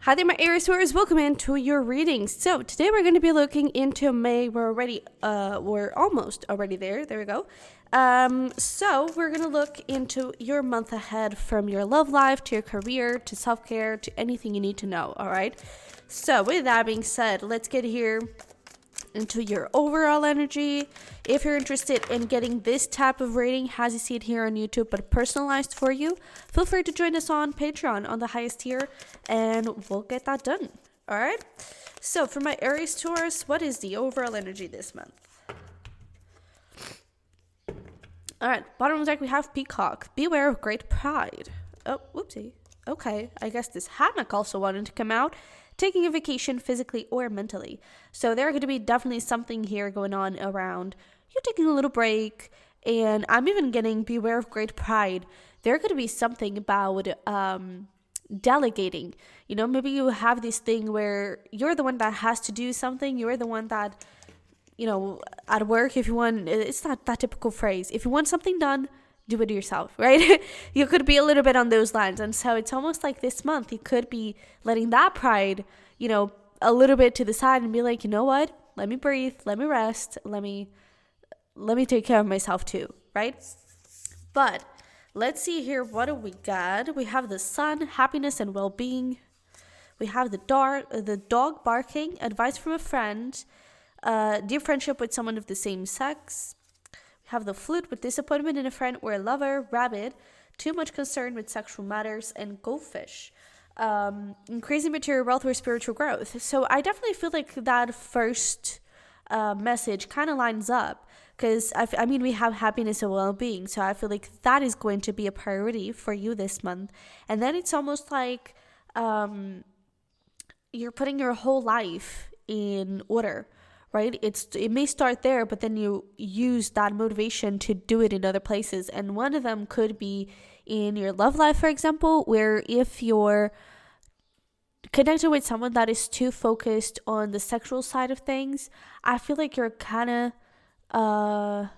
Hi there, my Aries Taurus. Welcome into your reading. So today we're going to be looking into May. We're almost already there. There we go. So we're going to look into your month ahead, from your love life to your career to self-care to anything you need to know. All right. So with that being said, let's get here into your overall energy. If you're interested in getting this type of rating as you see it here on YouTube, but personalized for you, feel free to join us on Patreon on the highest tier, and we'll get that done. All right. So for my Aries Taurus, what is the overall energy this month? All right, bottom of the deck we have Peacock. Beware of great pride. Oh, whoopsie. Okay, I guess this hammock also wanted to come out. Taking a vacation physically or mentally. So there could be definitely something here going on around you taking a little break. And I'm even getting beware of great pride. There could be something about delegating. You know, maybe you have this thing where you're the one that has to do something. You're the one that, you know, at work, if you want, it's not that typical phrase. If you want something done, do it yourself, right? You could be a little bit on those lines. And so it's almost like this month you could be letting that pride, you know, a little bit to the side and be like, you know what? Let me breathe. Let me rest. Let me take care of myself too, right? But let's see here. What do we got? We have the sun, happiness and well-being. We have the dog barking, advice from a friend, deep friendship with someone of the same sex. Have the flute with disappointment in a friend or a lover, rabbit, too much concern with sexual matters, and goldfish. Increasing material wealth or spiritual growth. So I definitely feel like that first message kind of lines up, because I mean we have happiness and well-being, so I feel like that is going to be a priority for you this month. And then it's almost like you're putting your whole life in order. Right? It may start there, but then you use that motivation to do it in other places. And one of them could be in your love life, for example, where if you're connected with someone that is too focused on the sexual side of things, I feel like you're kind of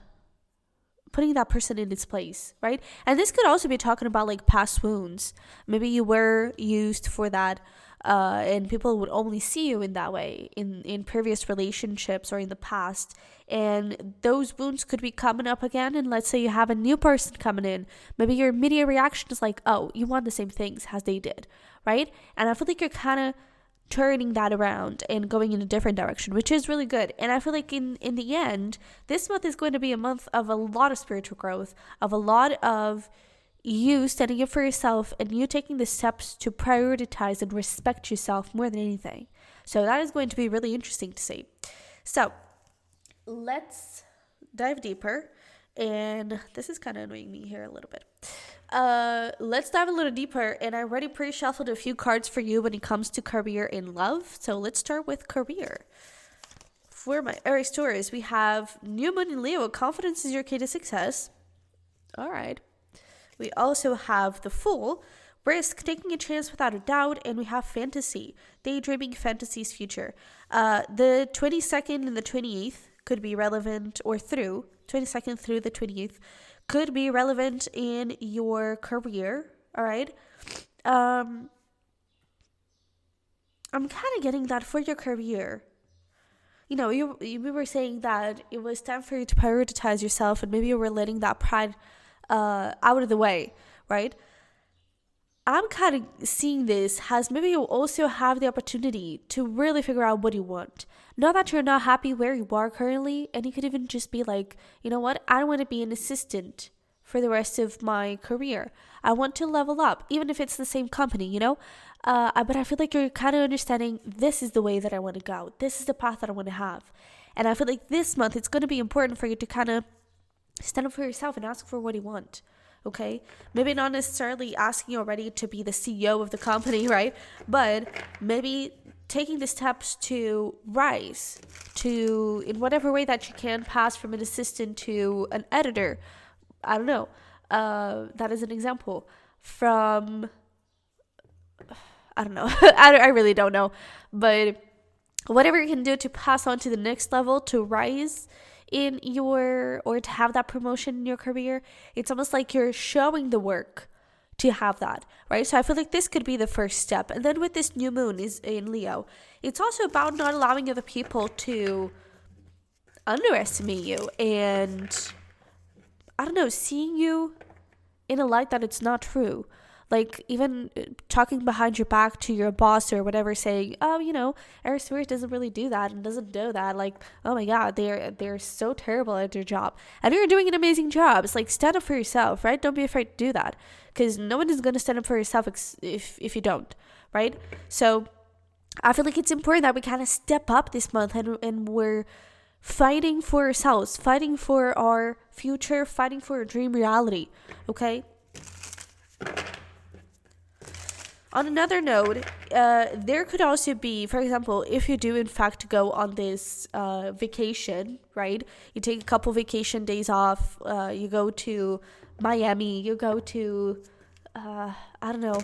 putting that person in its place, right? And this could also be talking about like past wounds. Maybe you were used for that. And people would only see you in that way in previous relationships or in the past. And those wounds could be coming up again. And let's say you have a new person coming in. Maybe your immediate reaction is like, oh, you want the same things as they did, right? And I feel like you're kind of turning that around and going in a different direction, which is really good. And I feel like in the end, this month is going to be a month of a lot of spiritual growth, of a lot of you standing up for yourself and you taking the steps to prioritize and respect yourself more than anything. So that is going to be really interesting to see. So let's dive deeper. And this is kind of annoying me here a little bit. Let's dive a little deeper. And I already pre-shuffled a few cards for you when it comes to career and love. So let's start with career. For my Aries Taurus, we have New Moon in Leo. Confidence is your key to success. All right. We also have the Fool, risk, taking a chance without a doubt, and we have fantasy, daydreaming fantasies future. The 22nd and the 28th could be relevant, or through 22nd through the 28th could be relevant in your career. All right. I'm kind of getting that for your career. You know, we were saying that it was time for you to prioritize yourself, and maybe you were letting that pride out of the way, right? I'm kind of seeing this as maybe you also have the opportunity to really figure out what you want. Know that you're not happy where you are currently, and you could even just be like, you know what? I don't want to be an assistant for the rest of my career. I want to level up, even if it's the same company, you know? But I feel like you're kind of understanding this is the way that I want to go. This is the path that I want to have. And I feel like this month it's going to be important for you to kind of stand up for yourself and ask for what you want, okay? Maybe not necessarily asking already to be the CEO of the company, right? But maybe taking the steps to rise, to, in whatever way that you can, pass from an assistant to an editor. I don't know. That is an example. From, I don't know. I really don't know. But whatever you can do to pass on to the next level, to rise in your, or to have that promotion in your career, it's almost like you're showing the work to have that, right? So I feel like this could be the first step. And then with this new moon is in Leo, it's also about not allowing other people to underestimate you and, I don't know, seeing you in a light that it's not true. Like even talking behind your back to your boss or whatever, saying, "Oh, Aries Taurus doesn't really do that and doesn't know that." Like, oh my God, they're so terrible at their job, and you're doing an amazing job. It's like, stand up for yourself, right? Don't be afraid to do that, because no one is gonna stand up for yourself if you don't, right? So I feel like it's important that we kind of step up this month, and we're fighting for ourselves, fighting for our future, fighting for a dream reality. Okay. On another note, there could also be, for example, if you do in fact go on this vacation, right? You take a couple vacation days off, you go to Miami, you go to, I don't know,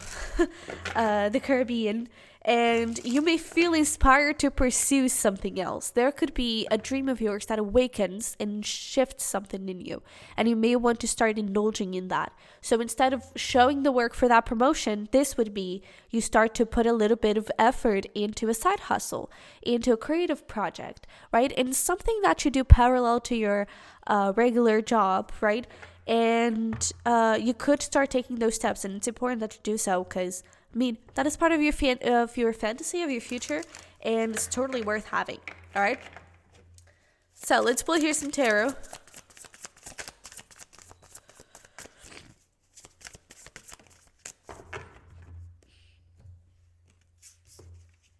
the Caribbean, and you may feel inspired to pursue something else. There could be a dream of yours that awakens and shifts something in you, and you may want to start indulging in that. So instead of showing the work for that promotion, this would be you start to put a little bit of effort into a side hustle, into a creative project, right? And something that you do parallel to your regular job, right? And you could start taking those steps, and it's important that you do so, because that is part of your fantasy of your future, and it's totally worth having. All right. So let's pull here some tarot.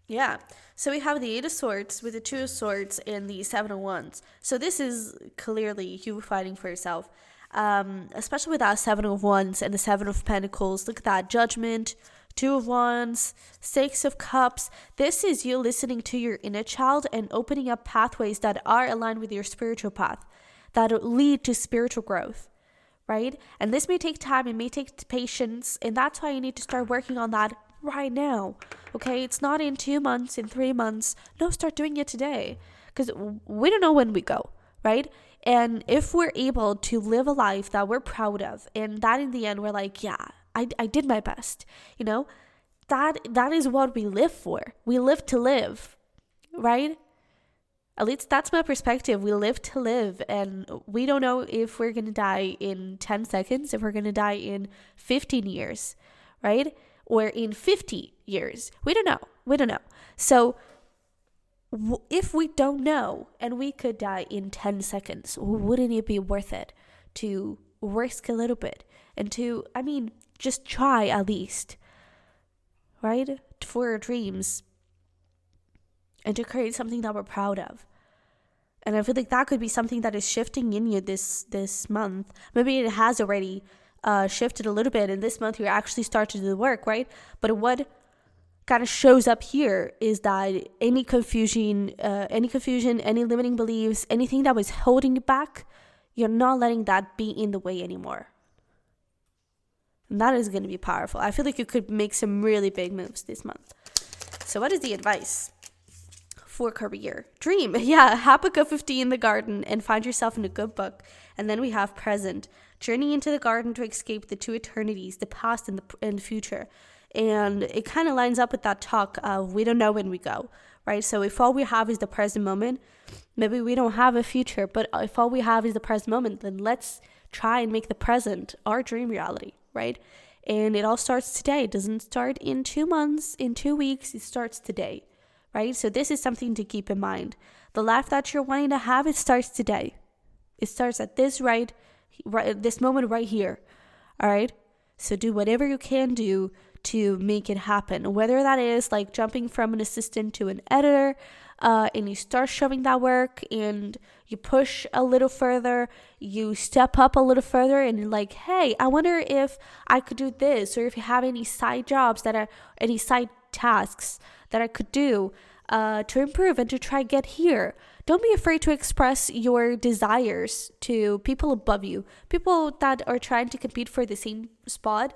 Yeah. So we have the Eight of Swords with the Two of Swords and the Seven of Wands. So this is clearly you fighting for yourself. Especially with that Seven of Wands and the Seven of Pentacles. Look at that. Judgment, Two of Wands, Six of Cups. This is you listening to your inner child and opening up pathways that are aligned with your spiritual path, that lead to spiritual growth, right? And this may take time, it may take patience, and that's why you need to start working on that right now, okay? It's not in 2 months, in 3 months. No, start doing it today, because we don't know when we go, right? And if we're able to live a life that we're proud of, and that in the end we're like, yeah, I did my best, that is what we live for. We live to live, right? At least that's my perspective. We live to live, and we don't know if we're going to die in 10 seconds, if we're going to die in 15 years, right? Or in 50 years. We don't know. So if we don't know and we could die in 10 seconds, wouldn't it be worth it to risk a little bit and to, just try at least, right? For our dreams and to create something that we're proud of. And I feel like that could be something that is shifting in you this month. Maybe it has already shifted a little bit, and this month you actually start to do the work, right? But what kind of shows up here is that any confusion, any limiting beliefs, anything that was holding you back, you're not letting that be in the way anymore. And that is going to be powerful. I feel like you could make some really big moves this month. So what is the advice for career? Dream. Yeah, Habakkuk 50 in the garden and find yourself in a good book. And then we have present. Journey into the garden to escape the two eternities, the past and the future. And it kind of lines up with that talk of we don't know when we go, right? So if all we have is the present moment, maybe we don't have a future, but if all we have is the present moment, then let's try and make the present our dream reality, right? And it all starts today. It doesn't start in 2 months, in 2 weeks. It starts today, right? So this is something to keep in mind. The life that you're wanting to have, it starts today. It starts at this this moment right here, all right? So do whatever you can do to make it happen, whether that is like jumping from an assistant to an editor, and you start showing that work and you push a little further, you step up a little further, and you're like, hey, I wonder if I could do this, or if you have any side jobs any side tasks that I could do to improve and to try get here. Don't be afraid to express your desires to people above you, people that are trying to compete for the same spot.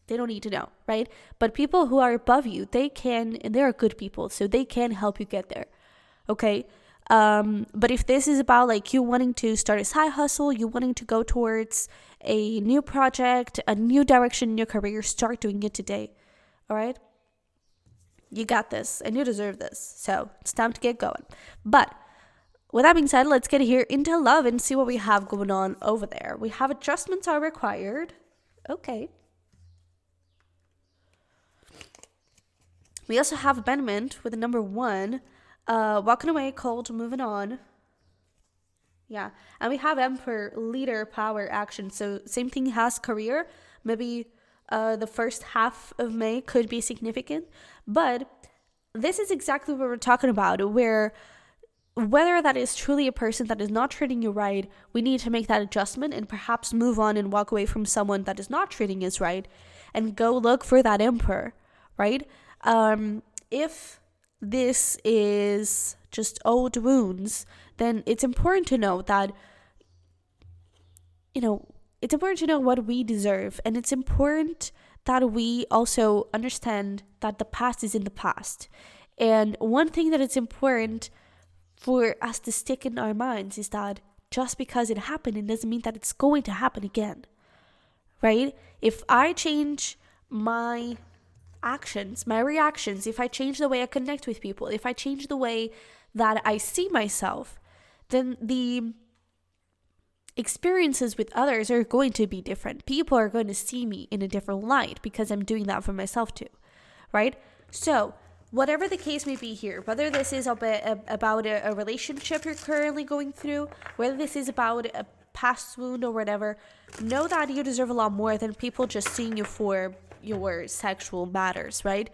They don't need to know, right? But people who are above you, they can, and they're good people, so they can help you get there, okay? But if this is about like you wanting to start a side hustle, you wanting to go towards a new project, a new direction in your career, start doing it today. All right? You got this and you deserve this. So it's time to get going. But with that being said, let's get here into love and see what we have going on over there. We have adjustments are required. Okay. We also have abandonment with the number 1. Walking away, cold, moving on. Yeah. And we have Emperor, leader, power, action. So same thing has career. Maybe the first half of May could be significant. But this is exactly what we're talking about, where whether that is truly a person that is not treating you right, we need to make that adjustment and perhaps move on and walk away from someone that is not treating us right and go look for that emperor, right? If this is just old wounds, then it's important to know that, it's important to know what we deserve. And it's important that we also understand that the past is in the past. And one thing that it's important for us to stick in our minds is that just because it happened, it doesn't mean that it's going to happen again, right? If I change my actions, my reactions, if I change the way I connect with people, if I change the way that I see myself, then the experiences with others are going to be different. People are going to see me in a different light because I'm doing that for myself too, right? So whatever the case may be here, whether this is about a relationship you're currently going through, whether this is about a past wound or whatever, know that you deserve a lot more than people just seeing you for your sexual matters, right?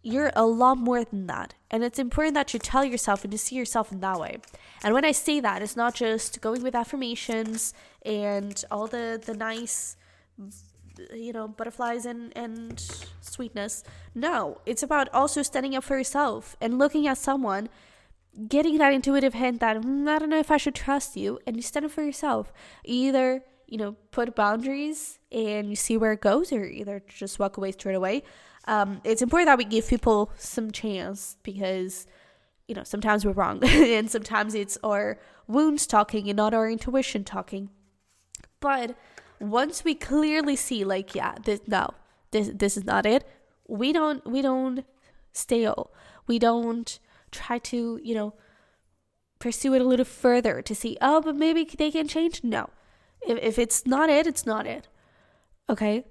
You're a lot more than that. And it's important that you tell yourself and to see yourself in that way. And when I say that, it's not just going with affirmations and all the nice, butterflies and sweetness. No, it's about also standing up for yourself and looking at someone, getting that intuitive hint that I don't know if I should trust you, and you stand up for yourself. Either put boundaries and you see where it goes, or either just walk away straight away. It's important that we give people some chance because sometimes we're wrong and sometimes it's our wounds talking and not our intuition talking. But once we clearly see, this is not it, we don't stale. We don't try to, pursue it a little further to see, but maybe they can change. No. If it's not it, it's not it. Okay?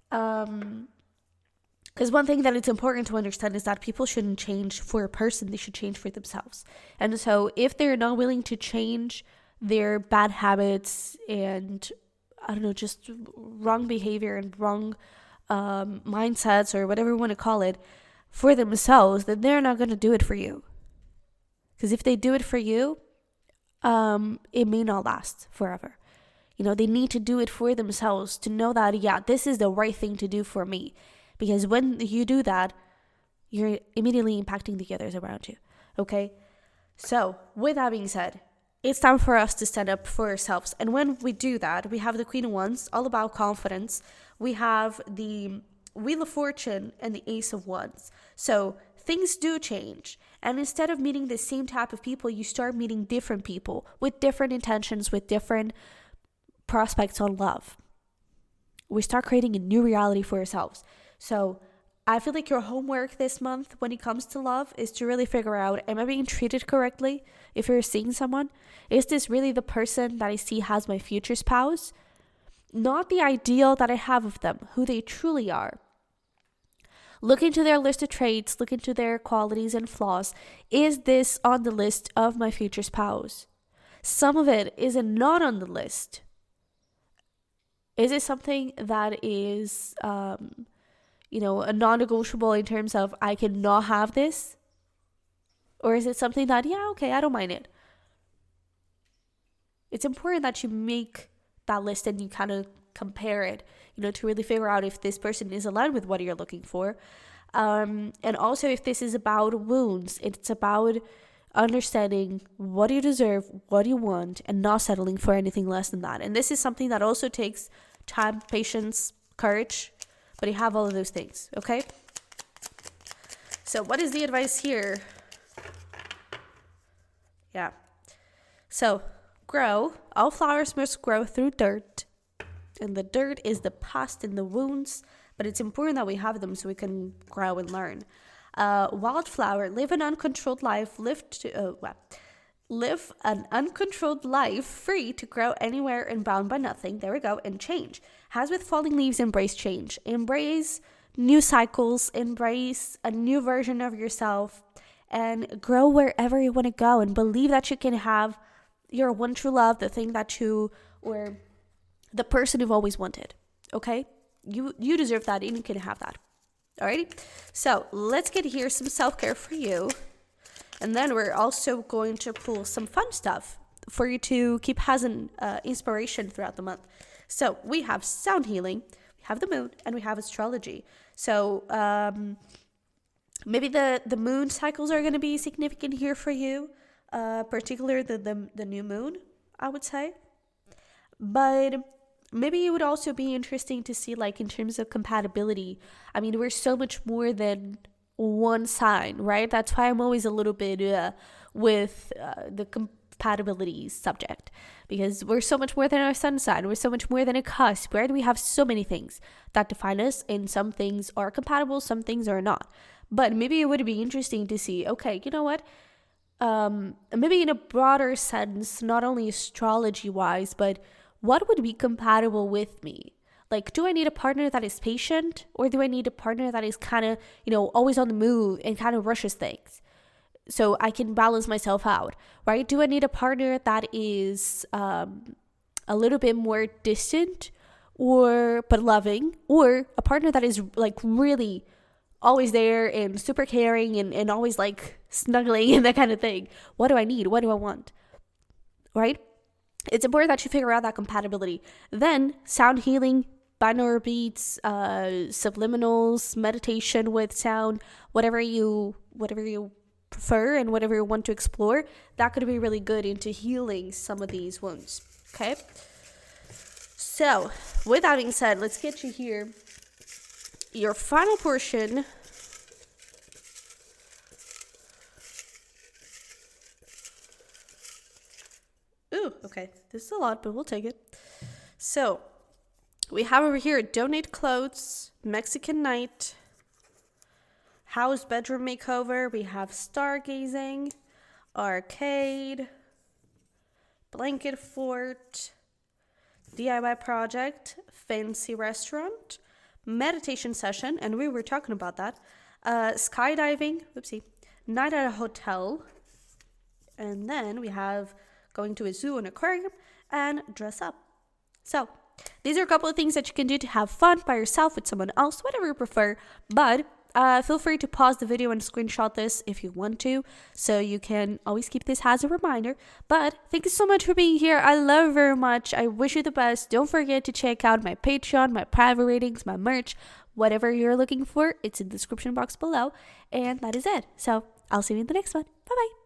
Because one thing that it's important to understand is that people shouldn't change for a person. They should change for themselves. And so if they're not willing to change their bad habits and just wrong behavior and wrong mindsets or whatever you want to call it for themselves, then they're not going to do it for you. Because if they do it for you, it may not last forever. They need to do it for themselves to know that, this is the right thing to do for me. Because when you do that, you're immediately impacting the others around you. Okay? So, with that being said, it's time for us to stand up for ourselves. And when we do that, we have the Queen of Wands, all about confidence. We have the Wheel of Fortune and the Ace of Wands. So things do change. And instead of meeting the same type of people, you start meeting different people with different intentions, with different prospects on love. We start creating a new reality for ourselves. So I feel like your homework this month when it comes to love is to really figure out, am I being treated correctly? If you're seeing someone, is this really the person that I see as my future spouse? Not the ideal that I have of them, who they truly are. Look into their list of traits, look into their qualities and flaws. Is this on the list of my future spouse? Some of it is not on the list. Is it something that is, a non-negotiable in terms of I cannot have this? Or is it something that, I don't mind it? It's important that you make that list and you kind of compare it, to really figure out if this person is aligned with what you're looking for. And also if this is about wounds, it's about understanding what you deserve, what you want, and not settling for anything less than that. And this is something that also takes time, patience, courage, but you have all of those things, okay? So what is the advice here? Yeah. So, grow. All flowers must grow through dirt. And the dirt is the past and the wounds, but it's important that we have them so we can grow and learn. Wildflower, live an uncontrolled life, live an uncontrolled life, free to grow anywhere and bound by nothing. There we go. And change. As with falling leaves, embrace change. Embrace new cycles. Embrace a new version of yourself. And grow wherever you want to go. And believe that you can have your one true love, the thing that you, or the person you've always wanted. Okay? You deserve that and you can have that. Alrighty? So, let's get here some self-care for you. And then we're also going to pull some fun stuff for you to keep having inspiration throughout the month. So we have sound healing, we have the moon, and we have astrology. So maybe the moon cycles are going to be significant here for you, particularly the new moon, I would say. But maybe it would also be interesting to see, like, in terms of compatibility. I mean, we're so much more than one sign, right? That's why I'm always a little bit with the compatibility subject, because we're so much more than our sun sign. We're so much more than a cusp, right? We have so many things that define us, and some things are compatible, some things are not. But maybe it would be interesting to see, okay, you know what? Maybe in a broader sense, not only astrology wise, but what would be compatible with me? Like, do I need a partner that is patient, or do I need a partner that is kind of, always on the move and kind of rushes things so I can balance myself out, right? Do I need a partner that is a little bit more distant but loving, or a partner that is like really always there and super caring and always like snuggling and that kind of thing? What do I need? What do I want? Right? It's important that you figure out that compatibility. Then sound healing, binaural beats, subliminals, meditation with sound, whatever you prefer and whatever you want to explore, that could be really good into healing some of these wounds. Okay? So, with that being said, let's get you here. Your final portion. Ooh, okay. This is a lot, but we'll take it. So, we have over here donate clothes, Mexican night, house bedroom makeover. We have stargazing, arcade, blanket fort, DIY project, fancy restaurant, meditation session, and we were talking about that, skydiving, night at a hotel, and then we have going to a zoo and aquarium, and dress up. So, these are a couple of things that you can do to have fun by yourself, with someone else, whatever you prefer. But feel free to pause the video and screenshot this if you want to, so you can always keep this as a reminder. But thank you so much for being here. I love you very much. I wish you the best. Don't forget to check out my Patreon, my private readings, my merch, whatever you're looking for. It's in the description box below. And that is it. So I'll see you in the next one. Bye-bye.